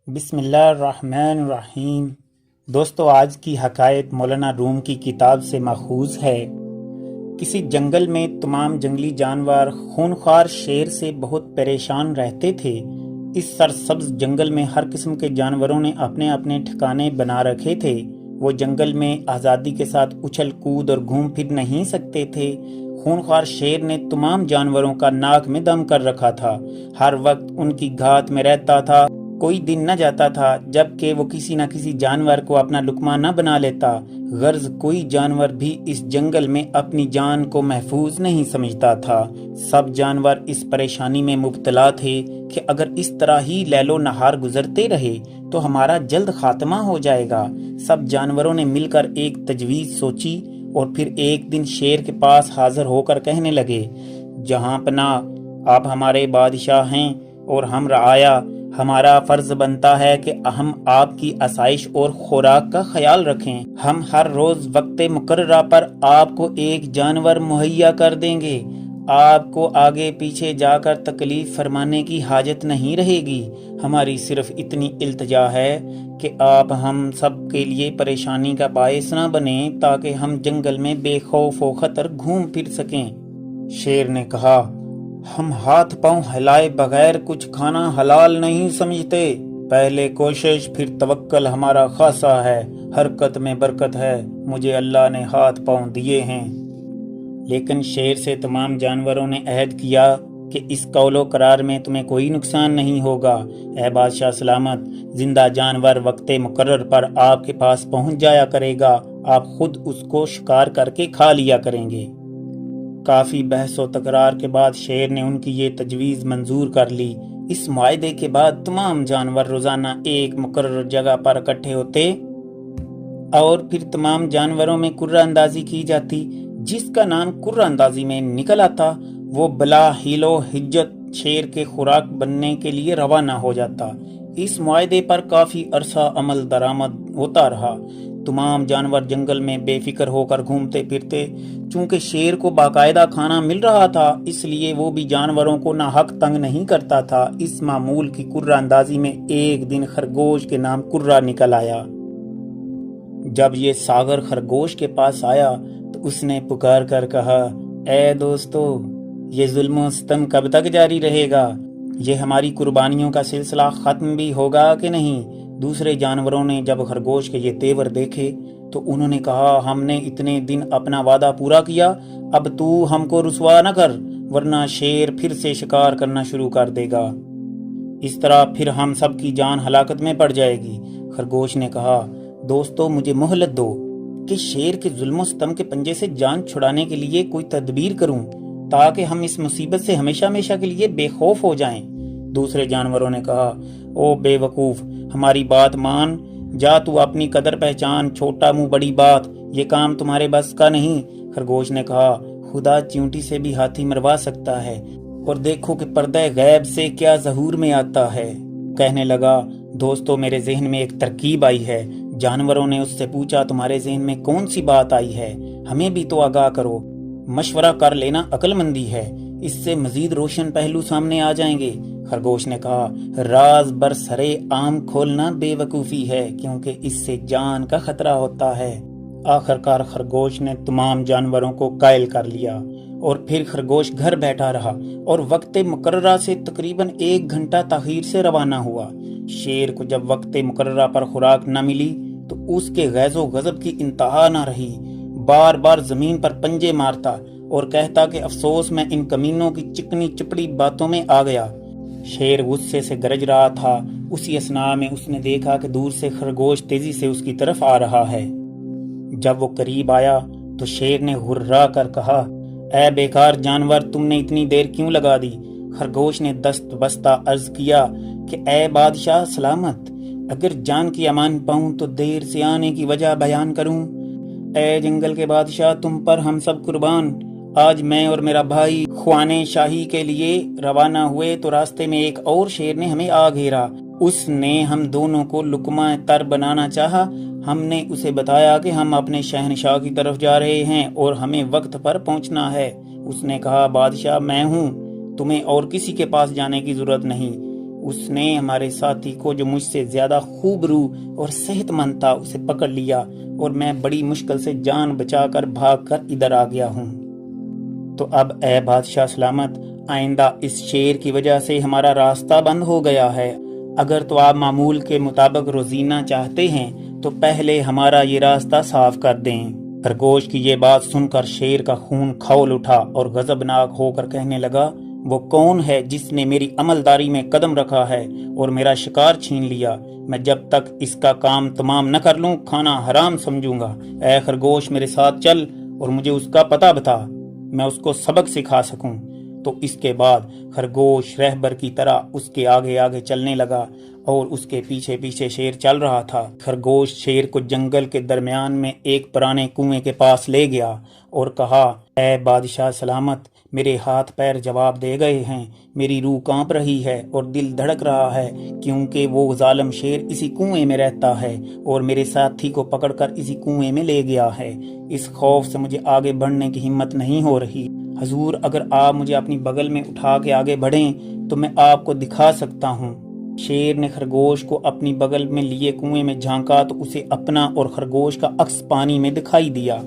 بسم اللہ الرحمن الرحیم۔ دوستو، آج کی حکایت مولانا روم کی کتاب سے ماخوذ ہے۔ کسی جنگل میں تمام جنگلی جانور خونخوار شیر سے بہت پریشان رہتے تھے۔ اس سرسبز جنگل میں ہر قسم کے جانوروں نے اپنے اپنے ٹھکانے بنا رکھے تھے۔ وہ جنگل میں آزادی کے ساتھ اچھل کود اور گھوم پھر نہیں سکتے تھے۔ خونخوار شیر نے تمام جانوروں کا ناک میں دم کر رکھا تھا، ہر وقت ان کی گھات میں رہتا تھا۔ کوئی دن نہ جاتا تھا جب کہ وہ کسی نہ کسی جانور کو اپنا لقمہ نہ بنا لیتا۔ غرض کوئی جانور بھی اس جنگل میں اپنی جان کو محفوظ نہیں سمجھتا تھا۔ سب جانور اس پریشانی میں مبتلا تھے کہ اگر اس طرح ہی لیل و نہار گزرتے رہے تو ہمارا جلد خاتمہ ہو جائے گا۔ سب جانوروں نے مل کر ایک تجویز سوچی اور پھر ایک دن شیر کے پاس حاضر ہو کر کہنے لگے، جہاں پناہ، آپ ہمارے بادشاہ ہیں اور ہم رعایا۔ ہمارا فرض بنتا ہے کہ ہم آپ کی آسائش اور خوراک کا خیال رکھیں۔ ہم ہر روز وقت مقررہ پر آپ کو ایک جانور مہیا کر دیں گے۔ آپ کو آگے پیچھے جا کر تکلیف فرمانے کی حاجت نہیں رہے گی۔ ہماری صرف اتنی التجا ہے کہ آپ ہم سب کے لیے پریشانی کا باعث نہ بنیں تاکہ ہم جنگل میں بے خوف و خطر گھوم پھر سکیں۔ شیر نے کہا، ہم ہاتھ پاؤں ہلائے بغیر کچھ کھانا حلال نہیں سمجھتے۔ پہلے کوشش پھر توکل ہمارا خاصا ہے، حرکت میں برکت ہے۔ مجھے اللہ نے ہاتھ پاؤں دیے ہیں۔ لیکن شیر سے تمام جانوروں نے عہد کیا کہ اس قول و قرار میں تمہیں کوئی نقصان نہیں ہوگا۔ اے بادشاہ سلامت، زندہ جانور وقت مقرر پر آپ کے پاس پہنچ جایا کرے گا، آپ خود اس کو شکار کر کے کھا لیا کریں گے۔ کافی بحث و تکرار کے بعد شیر نے ان کی یہ تجویز منظور کر لی۔ اس معاہدے کے بعد تمام جانور روزانہ ایک مقرر جگہ پر اکٹھے ہوتے اور پھر تمام جانوروں میں کرہ اندازی کی جاتی۔ جس کا نام کرہ اندازی میں نکل آتا وہ بلا حیل و حجت شیر کے خوراک بننے کے لیے روانہ ہو جاتا۔ اس معاہدے پر کافی عرصہ عمل درآمد ہوتا رہا۔ تمام جانور جنگل میں بے فکر ہو کر گھومتے پھرتے۔ چونکہ شیر کو باقاعدہ کھانا مل رہا تھا اس لیے وہ بھی جانوروں کو ناحق تنگ نہیں کرتا تھا۔ اس معمول کی کرہ اندازی میں ایک دن خرگوش کے نام کرہ نکل آیا۔ جب یہ ساغر خرگوش کے پاس آیا تو اس نے پکار کر کہا، اے دوستو، یہ ظلم و ستم کب تک جاری رہے گا؟ یہ ہماری قربانیوں کا سلسلہ ختم بھی ہوگا کہ نہیں؟ دوسرے جانوروں نے جب خرگوش کے یہ تیور دیکھے تو انہوں نے کہا، ہم نے اتنے دن اپنا وعدہ پورا کیا، اب تو ہم کو رسوا نہ کر ورنہ شیر پھر سے شکار کرنا شروع کر دے گا۔ اس طرح پھر ہم سب کی جان ہلاکت میں پڑ جائے گی۔ خرگوش نے کہا، دوستو مجھے مہلت دو کہ شیر کے ظلم و ستم کے پنجے سے جان چھڑانے کے لیے کوئی تدبیر کروں تاکہ ہم اس مصیبت سے ہمیشہ ہمیشہ کے لیے بے خوف ہو جائیں۔ دوسرے جانوروں نے کہا، او بے وقوف، ہماری بات مان، جا تو اپنی قدر پہچان، چھوٹا منہ بڑی بات، یہ کام تمہارے بس کا نہیں۔ خرگوش نے کہا، خدا چیونٹی سے بھی ہاتھی مروا سکتا ہے، اور دیکھو کہ پردہ غیب سے کیا ظہور میں آتا ہے۔ کہنے لگا، دوستو میرے ذہن میں ایک ترکیب آئی ہے۔ جانوروں نے اس سے پوچھا، تمہارے ذہن میں کون سی بات آئی ہے؟ ہمیں بھی تو آگاہ کرو، مشورہ کر لینا عقل مندی ہے، اس سے مزید روشن پہلو سامنے آ جائیں گے۔ خرگوش نے کہا، راز برسرے عام کھولنا بے وقوفی ہے کیونکہ اس سے جان کا خطرہ ہوتا ہے۔ آخرکار خرگوش نے تمام جانوروں کو قائل کر لیا اور پھر خرگوش گھر بیٹھا رہا اور وقت مقررہ سے تقریباً 1 گھنٹہ تاخیر سے روانہ ہوا۔ شیر کو جب وقت مقررہ پر خوراک نہ ملی تو اس کے غیظ و غضب کی انتہا نہ رہی۔ بار بار زمین پر پنجے مارتا اور کہتا کہ افسوس میں ان کمینوں کی چکنی چپڑی باتوں میں آ گیا۔ شیر غصے سے گرج رہا تھا۔ اسی اثناء میں اس نے دیکھا کہ دور سے خرگوش تیزی سے اس کی طرف آ رہا ہے۔ جب وہ قریب آیا تو شیر نے غرا کر کہا، اے بیکار جانور، تم نے اتنی دیر کیوں لگا دی؟ خرگوش نے دست بستہ عرض کیا کہ اے بادشاہ سلامت، اگر جان کی امان پاؤں تو دیر سے آنے کی وجہ بیان کروں۔ اے جنگل کے بادشاہ، تم پر ہم سب قربان۔ آج میں اور میرا بھائی خوانے شاہی کے لیے روانہ ہوئے تو راستے میں ایک اور شیر نے ہمیں آ گھیرا۔ اس نے ہم دونوں کو لقمہ تر بنانا چاہا۔ ہم نے اسے بتایا کہ ہم اپنے شہنشاہ کی طرف جا رہے ہیں اور ہمیں وقت پر پہنچنا ہے۔ اس نے کہا، بادشاہ میں ہوں، تمہیں اور کسی کے پاس جانے کی ضرورت نہیں۔ اس نے ہمارے ساتھی کو جو مجھ سے زیادہ خوبرو اور صحت مند تھا اسے پکڑ لیا اور میں بڑی مشکل سے جان بچا کر بھاگ کر ادھر آ گیا ہوں۔ تو اب اے بادشاہ سلامت، آئندہ اس شیر کی وجہ سے ہمارا راستہ بند ہو گیا ہے۔ اگر تو آپ معمول کے مطابق روزینہ چاہتے ہیں تو پہلے ہمارا یہ راستہ صاف کر دیں۔ خرگوش کی یہ بات سن کر شیر کا خون کھول اٹھا اور غضبناک ہو کر کہنے لگا، وہ کون ہے جس نے میری عملداری میں قدم رکھا ہے اور میرا شکار چھین لیا؟ میں جب تک اس کا کام تمام نہ کر لوں کھانا حرام سمجھوں گا۔ اے خرگوش، میرے ساتھ چل اور مجھے اس کا پتہ بتا، میں اس کو سبق سکھا سکوں۔ تو اس کے بعد خرگوش رہبر کی طرح اس کے آگے آگے چلنے لگا اور اس کے پیچھے پیچھے شیر چل رہا تھا۔ خرگوش شیر کو جنگل کے درمیان میں ایک پرانے کنویں کے پاس لے گیا اور کہا، اے بادشاہ سلامت، میرے ہاتھ پیر جواب دے گئے ہیں، میری روح کانپ رہی ہے اور دل دھڑک رہا ہے، کیونکہ وہ ظالم شیر اسی کنویں میں رہتا ہے اور میرے ساتھی کو پکڑ کر اسی کنویں میں لے گیا ہے۔ اس خوف سے مجھے آگے بڑھنے کی ہمت نہیں ہو رہی۔ حضور، اگر آپ مجھے اپنی بغل میں اٹھا کے آگے بڑھیں تو میں آپ کو دکھا سکتا ہوں۔ شیر نے خرگوش کو اپنی بغل میں لیے کنویں میں جھانکا تو اسے اپنا اور خرگوش کا عکس پانی میں دکھائی دیا۔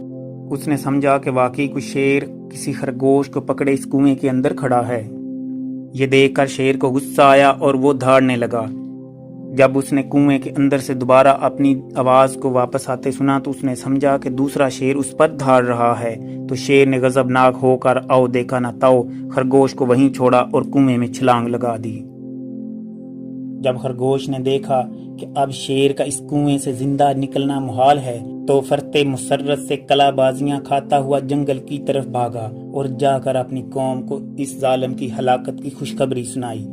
اس نے سمجھا کہ واقعی کوئی شیر کسی خرگوش کو پکڑے اس کنویں کے اندر کھڑا ہے۔ یہ دیکھ کر شیر کو غصہ آیا اور وہ دھاڑنے لگا۔ جب اس نے کنویں کے اندر سے دوبارہ اپنی آواز کو واپس آتے سنا تو اس نے سمجھا کہ دوسرا شیر اس پر دھاڑ رہا ہے۔ تو شیر نے غضبناک ہو کر او دیکھا نہ تاؤ خرگوش کو وہیں چھوڑا اور کنویں میں چھلانگ لگا دی۔ جب خرگوش نے دیکھا کہ اب شیر کا اس کنویں سے زندہ نکلنا محال ہے تو فرتے مسرت سے کلا بازیاں کھاتا ہوا جنگل کی طرف بھاگا اور جا کر اپنی قوم کو اس ظالم کی ہلاکت کی خوشخبری سنائی،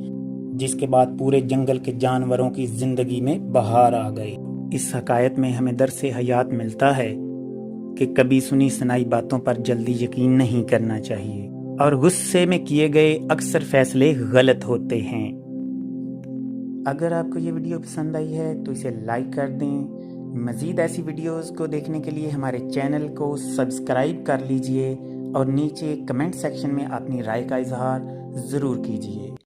جس کے بعد پورے جنگل کے جانوروں کی زندگی میں بہار آ گئی۔ اس حکایت میں ہمیں درس حیات ملتا ہے کہ کبھی سنی سنائی باتوں پر جلدی یقین نہیں کرنا چاہیے اور غصے میں کیے گئے اکثر فیصلے غلط ہوتے ہیں۔ اگر آپ کو یہ ویڈیو پسند آئی ہے تو اسے لائک کر دیں۔ مزید ایسی ویڈیوز کو دیکھنے کے لیے ہمارے چینل کو سبسکرائب کر لیجئے اور نیچے کمنٹ سیکشن میں اپنی رائے کا اظہار ضرور کیجئے۔